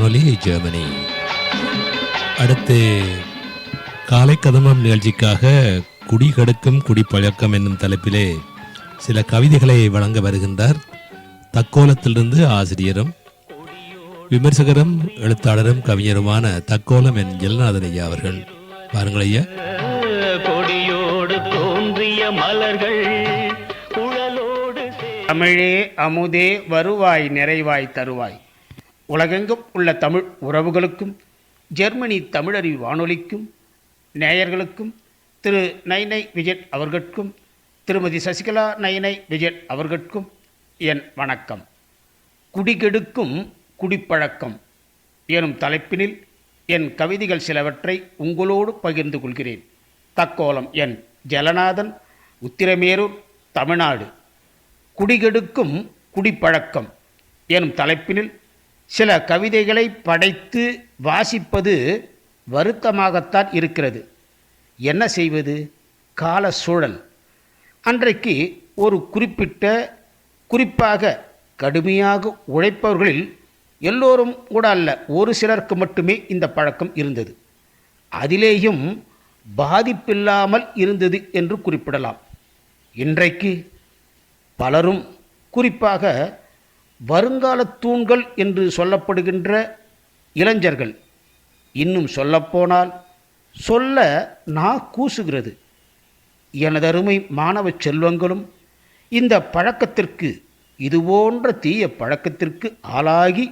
வானொலி ஜெர்மனி. அடுத்து காலை கதம்பம் நிகழ்ச்சிக்காக குடிகெடுக்கும் குடிப்பழக்கம் என்னும் தலைப்பிலே சில கவிதைகளை வழங்க வருகின்றார் தக்கோலத்திலிருந்து ஆசிரியரும் விமர்சகரும் எழுத்தாளரும் கவிஞருமான தக்கோலம் என் ஜெல்நாதன் ஐயா அவர்கள். பாருங்கள் ஐயா. கொடியோடு தோன்றிய மலர்கள் தமிழே அமுதே வருவாய் நிறைவாய் தருவாய். உலகெங்கும் உள்ள தமிழ் உறவுகளுக்கும் ஜெர்மனி தமிழறிவு வானொலிக்கும் நேயர்களுக்கும் திரு நைனை விஜய் அவர்களுக்கும் திருமதி சசிகலா நைனை விஜய் அவர்களுக்கும் என் வணக்கம். குடிகெடுக்கும் குடிப்பழக்கம் எனும் தலைப்பினில் என் கவிதைகள் சிலவற்றை உங்களோடு பகிர்ந்து கொள்கிறேன். தக்கோலம் என் ஜெலநாதன், உத்திரமேரூர், தமிழ்நாடு. குடிகெடுக்கும் குடிப்பழக்கம் எனும் தலைப்பினில் சில கவிதைகளை படைத்து வாசிப்பது வருத்தமாகத்தான் இருக்கிறது. என்ன செய்வது? கால சூழல். அன்றைக்கு ஒரு குறிப்பாக கடுமையாக உழைப்பவர்களில் எல்லோரும் கூட அல்ல, ஒரு சிலருக்கு மட்டுமே இந்த பழக்கம் இருந்தது. அதிலேயும் பாதிப்பில்லாமல் இருந்தது என்று குறிப்பிடலாம். இன்றைக்கு பலரும், குறிப்பாக வருங்கால தூண்கள் என்று சொல்லப்படுகின்ற இளைஞர்கள், இன்னும் சொல்லப்போனால் சொல்ல கூசுகிறது. எனதருமை மாணவ செல்வங்களும் இந்த பழக்கத்திற்கு, இதுபோன்ற தீய பழக்கத்திற்கு ஆளாகி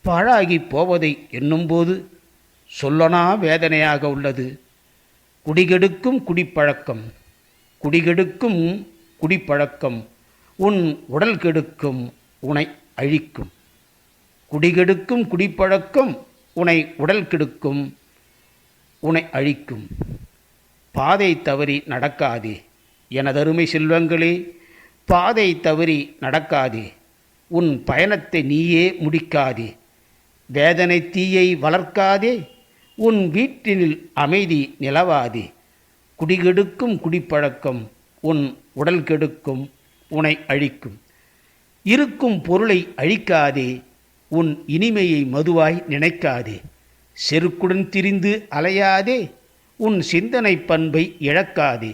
பாழாகி போவதை எண்ணும்போது சொல்லனா வேதனையாக உள்ளது. குடிகெடுக்கும் குடிப்பழக்கம், குடிகெடுக்கும் குடிப்பழக்கம் உன் உடல் கெடுக்கும், உனை அழிக்கும். குடிகெடுக்கும் குடிப்பழக்கம் உனை உடல் கெடுக்கும், உனை அழிக்கும். பாதை தவறி நடக்காதே எனதருமை செல்வங்களே, பாதை தவறி நடக்காதே. உன் பயணத்தை நீயே முடிக்காதே. வேதனை தீயை வளர்க்காதே. உன் வீட்டினில் அமைதி நிலவாதே. குடிகெடுக்கும் குடிப்பழக்கம் உன் உடல் கெடுக்கும், உனை அழிக்கும். இருக்கும் பொருளை அழிக்காதே. உன் இனிமையை மதுவாய் நினைக்காதே. செருக்குடன் திரிந்து அலையாதே. உன் சிந்தனை பண்பை இழக்காதே.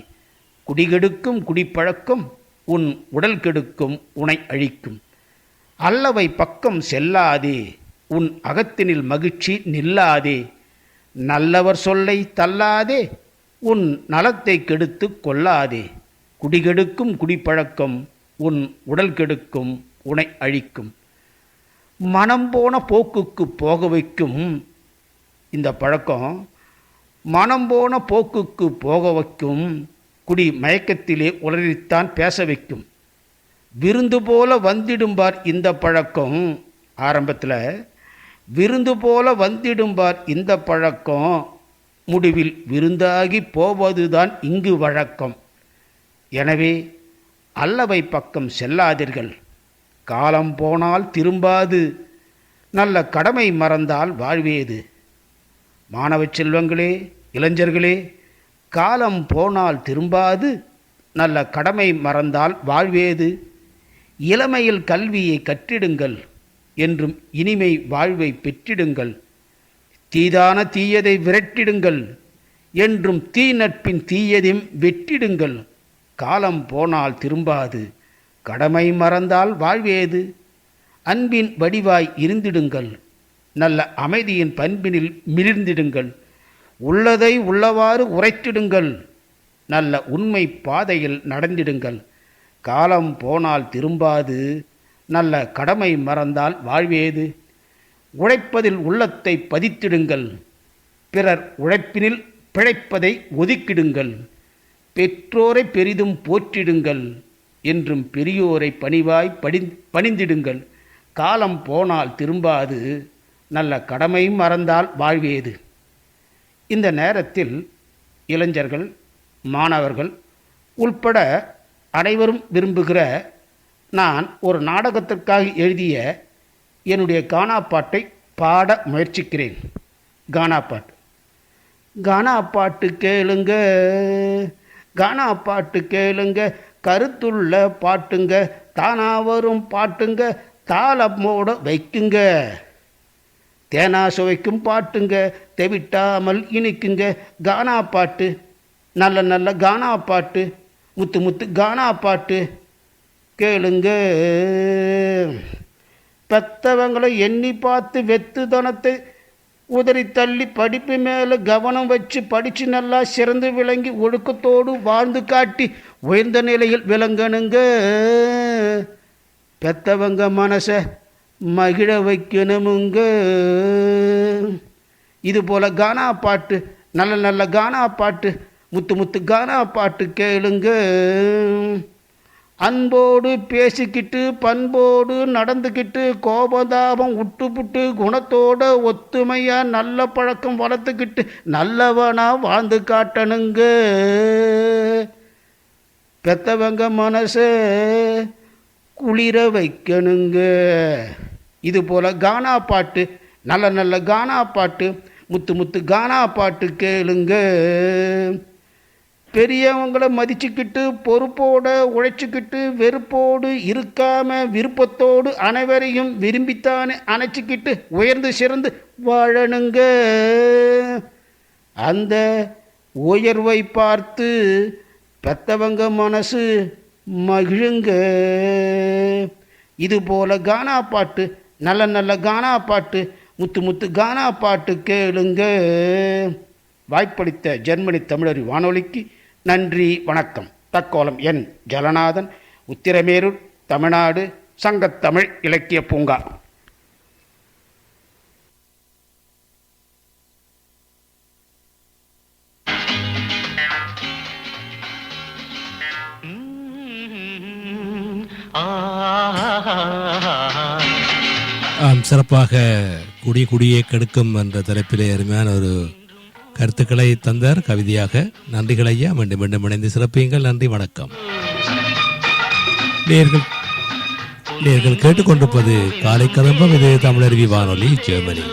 குடிகெடுக்கும் குடிப்பழக்கம் உன் உடல் கெடுக்கும், உனை அழிக்கும். அல்லவை பக்கம் செல்லாதே. உன் அகத்தினில் மகிழ்ச்சி நில்லாதே. நல்லவர் சொல்லை தள்ளாதே. உன் நலத்தை கெடுத்து கொள்ளாதே. குடிகெடுக்கும் குடிப்பழக்கம் உன் உடல் கெடுக்கும், உனை அழிக்கும். மனம் போன போக்குக்கு போக வைக்கும் இந்த பழக்கம். மனம் போன போக்குக்கு போக வைக்கும். குடி மயக்கத்திலே உளறித்தான் பேச வைக்கும். விருந்து போல வந்திடும்பார் இந்த பழக்கம். ஆரம்பத்தில் விருந்து போல வந்திடும்பார் இந்த பழக்கம். முடிவில் விருந்தாகி போவதுதான் இங்கு வழக்கம். எனவே அல்லவை பக்கம் செல்லாதீர்கள். காலம் போனால் திரும்பாது. நல்ல கடமை மறந்தால் வாழ்வேது. மாணவ செல்வங்களே, இளைஞர்களே, காலம் போனால் திரும்பாது. நல்ல கடமை மறந்தால் வாழ்வேது. இளமையில் கல்வியை கற்றிடுங்கள். என்றும் இனிமை வாழ்வை பெற்றிடுங்கள். தீதான தீயதை விரட்டிடுங்கள். என்றும் தீ நட்பின் தீயதையும் வெற்றிடுங்கள். காலம் போனால் திரும்பாது. கடமை மறந்தால் வாழ்வேது. அன்பின் வடிவாய் இருந்திடுங்கள். நல்ல அமைதியின் பண்பினில் மிளிர்ந்திடுங்கள். உள்ளதை உள்ளவாறு உரைத்திடுங்கள். நல்ல உண்மை பாதையில் நடந்திடுங்கள். காலம் போனால் திரும்பாது. நல்ல கடமை மறந்தால் வாழ்வேது. உழைப்பதில் உள்ளத்தை பதித்திடுங்கள். பிறர் உழைப்பினில் பிழைப்பதை ஒதுக்கிடுங்கள். பெற்றோரை பெரிதும் போற்றிடுங்கள். என்றும் பெரியோரை பணிவாய் பணிந்திடுங்கள். காலம் போனால் திரும்பாது. நல்ல கடமை மறந்தால் வாழ்வேது. இந்த நேரத்தில் இளைஞர்கள், மாணவர்கள் உள்பட அனைவரும் விரும்புகிற நான் ஒரு நாடகத்திற்காக எழுதிய என்னுடைய கானா பாட்டை பாட முயற்சிக்கிறேன். கானா பாட்டு. கானா பாட்டு கேளுங்க, கானா பாட்டு கேளுங்க, கருத்துள்ள பாட்டுங்க, தானா வரும் பாட்டுங்க, தாளமோட வைக்குங்க. தேனா சுவைக்கும் பாட்டுங்க, தெவிட்டாமல் இனிக்குங்க கானா பாட்டு, நல்ல நல்ல கானா பாட்டு, முத்து முத்து கானா பாட்டு கேளுங்க. பெத்தவங்களை எண்ணி பார்த்து வெத்து தனத்தை உதறி தள்ளி படிப்பு மேலே கவனம் வச்சு படித்து நல்லா சிறந்து விளங்கி ஒழுக்கத்தோடு வாழ்ந்து காட்டி உயர்ந்த நிலையில் விளங்கணுங்க. பெத்தவங்க மனசை மகிழ வைக்கணுமுங்க. இது போல் கானா பாட்டு, நல்ல நல்ல கானா பாட்டு, முத்து முத்து கானா பாட்டு கேளுங்க. அன்போடு பேசிக்கிட்டு பண்போடு நடந்துக்கிட்டு கோபதாபம் விட்டுப்புட்டு குணத்தோட ஒத்துமையாக நல்ல பழக்கம் வளர்த்துக்கிட்டு நல்லவனா வாழ்ந்து காட்டணுங்க. பெத்தவங்க மனசை குளிர வைக்கணுங்க. இது போல் கானா பாட்டு, நல்ல நல்ல கானா பாட்டு, முத்து முத்து கானா பாட்டு கேளுங்க. பெரியவங்களை மதிச்சுக்கிட்டு பொறுப்போடு உழைச்சிக்கிட்டு வெறுப்போடு இருக்காம விருப்பத்தோடு அனைவரையும் விரும்பித்தானே அணைச்சிக்கிட்டு உயர்ந்து சிறந்து வாழணுங்க. அந்த உயர்வை பார்த்து பெத்தவங்க மனசு மகிழுங்க. இது போல் கானா பாட்டு, நல்ல நல்ல கானா பாட்டு, முத்து முத்து கானா பாட்டு கேளுங்க. வாய்ப்பளித்த ஜெர்மனி தமிழறி வானொலிக்கு நன்றி, வணக்கம். தக்கோலம் என் ஜலநாதன், உத்திரமேரூர், தமிழ்நாடு, சங்கத்தமிழ் இலக்கிய பூங்கா. சிறப்பாக குடியே கெடுக்கும் என்ற தலைப்பிலே அருமையான ஒரு கருத்துக்களை தந்தார் கவிதையாக. நன்றிகள் ஐயா. மீண்டும் மீண்டும் இணைந்து சிறப்பியுங்கள். நன்றி, வணக்கம். நேர்கள் கேட்டுக்கொண்டிருப்பது காலை கதம்பம். இது தமிழருவி வானொலி, ஜெர்மனி.